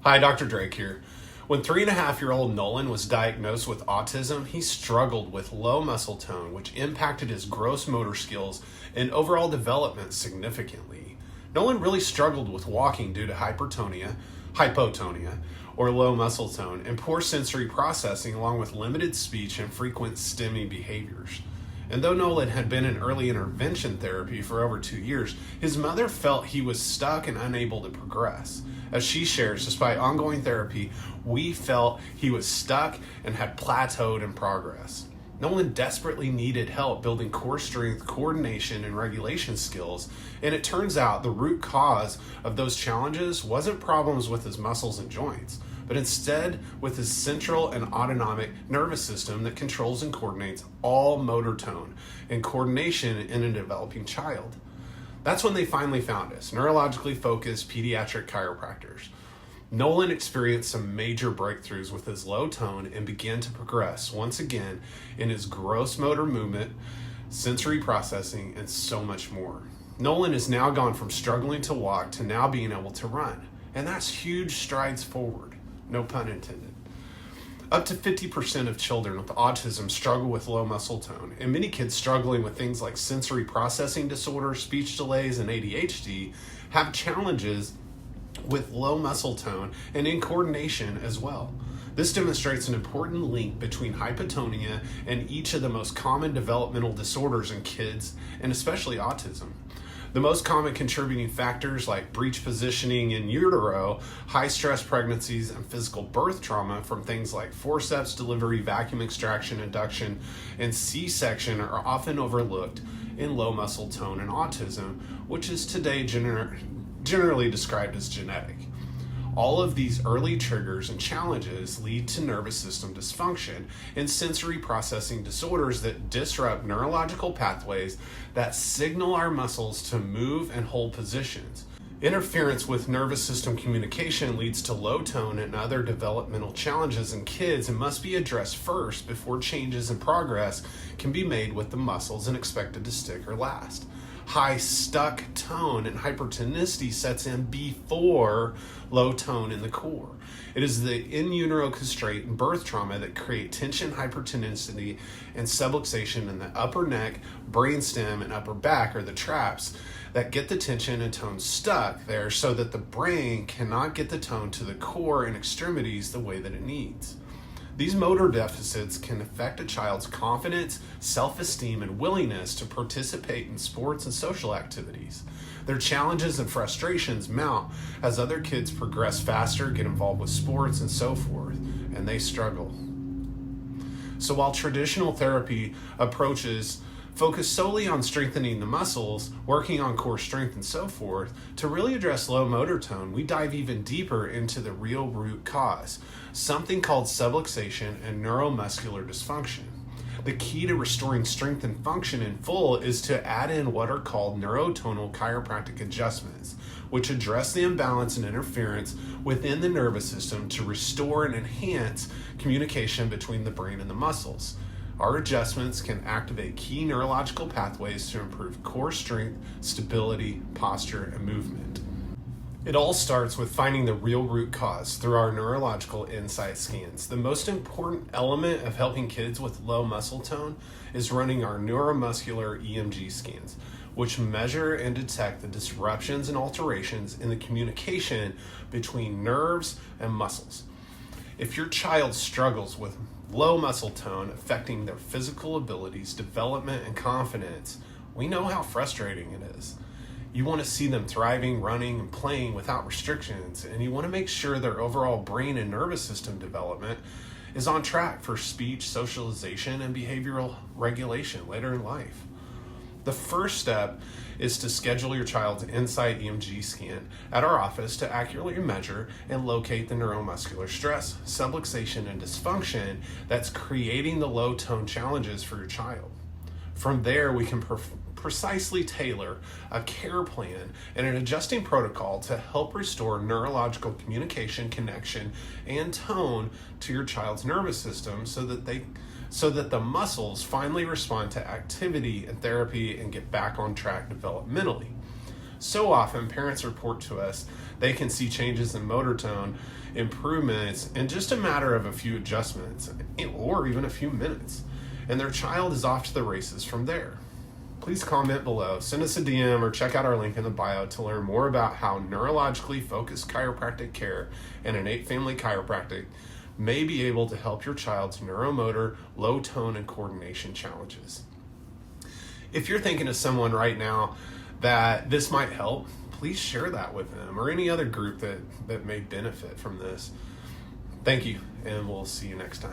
Hi, Dr. Drake here. When 3.5-year-old Nolan was diagnosed with autism, he struggled with low muscle tone, which impacted his gross motor skills and overall development significantly. Nolan really struggled with walking due to hypotonia, or low muscle tone, and poor sensory processing, along with limited speech and frequent stimming behaviors. And though Nolan had been in early intervention therapy for over 2 years, his mother felt he was stuck and unable to progress. As she shares, despite ongoing therapy, we felt he was stuck and had plateaued in progress. Nolan desperately needed help building core strength, coordination, and regulation skills, and it turns out the root cause of those challenges wasn't problems with his muscles and joints, but instead with his central and autonomic nervous system that controls and coordinates all motor tone and coordination in a developing child. That's when they finally found us, neurologically focused pediatric chiropractors. Nolan experienced some major breakthroughs with his low tone and began to progress once again in his gross motor movement, sensory processing, and so much more. Nolan has now gone from struggling to walk to now being able to run, and that's huge strides forward, no pun intended. Up to 50% of children with autism struggle with low muscle tone, and many kids struggling with things like sensory processing disorders, speech delays, and ADHD have challenges with low muscle tone and in coordination as well. This demonstrates an important link between hypotonia and each of the most common developmental disorders in kids, and especially autism. The most common contributing factors like breech positioning in utero, high stress pregnancies, and physical birth trauma from things like forceps delivery, vacuum extraction, induction, and C-section are often overlooked in low muscle tone and autism, which is today generally described as genetic. All of these early triggers and challenges lead to nervous system dysfunction and sensory processing disorders that disrupt neurological pathways that signal our muscles to move and hold positions. Interference with nervous system communication leads to low tone and other developmental challenges in kids and must be addressed first before changes in progress can be made with the muscles and expected to stick or last. High stuck tone and hypertonicity sets in before low tone in the core. It is the in utero constraint and birth trauma that create tension, hypertonicity, and subluxation in the upper neck, brainstem, and upper back, or the traps that get the tension and tone stuck there so that the brain cannot get the tone to the core and extremities the way that it needs. These motor deficits can affect a child's confidence, self-esteem, and willingness to participate in sports and social activities. Their challenges and frustrations mount as other kids progress faster, get involved with sports, and so forth, and they struggle. So while traditional therapy approaches focus solely on strengthening the muscles, working on core strength, and so forth, to really address low motor tone, we dive even deeper into the real root cause, something called subluxation and neuromuscular dysfunction. The key to restoring strength and function in full is to add in what are called neurotonal chiropractic adjustments, which address the imbalance and interference within the nervous system to restore and enhance communication between the brain and the muscles. Our adjustments can activate key neurological pathways to improve core strength, stability, posture, and movement. It all starts with finding the real root cause through our neurological insight scans. The most important element of helping kids with low muscle tone is running our neuromuscular EMG scans, which measure and detect the disruptions and alterations in the communication between nerves and muscles. If your child struggles with low muscle tone affecting their physical abilities, development, and confidence, we know how frustrating it is. You want to see them thriving, running, and playing without restrictions, and you want to make sure their overall brain and nervous system development is on track for speech, socialization, and behavioral regulation later in life. The first step is to schedule your child's Insight EMG scan at our office to accurately measure and locate the neuromuscular stress, subluxation, and dysfunction that's creating the low tone challenges for your child. From there, we can precisely tailor a care plan and an adjusting protocol to help restore neurological communication, connection, and tone to your child's nervous system so that the muscles finally respond to activity and therapy and get back on track developmentally. So often, parents report to us they can see changes in motor tone improvements in just a matter of a few adjustments or even a few minutes, and their child is off to the races from there. Please comment below, send us a DM, or check out our link in the bio to learn more about how neurologically focused chiropractic care and innate family chiropractic may be able to help your child's neuromotor, low tone, and coordination challenges. If you're thinking of someone right now that this might help, please share that with them or any other group that may benefit from this. Thank you, and we'll see you next time.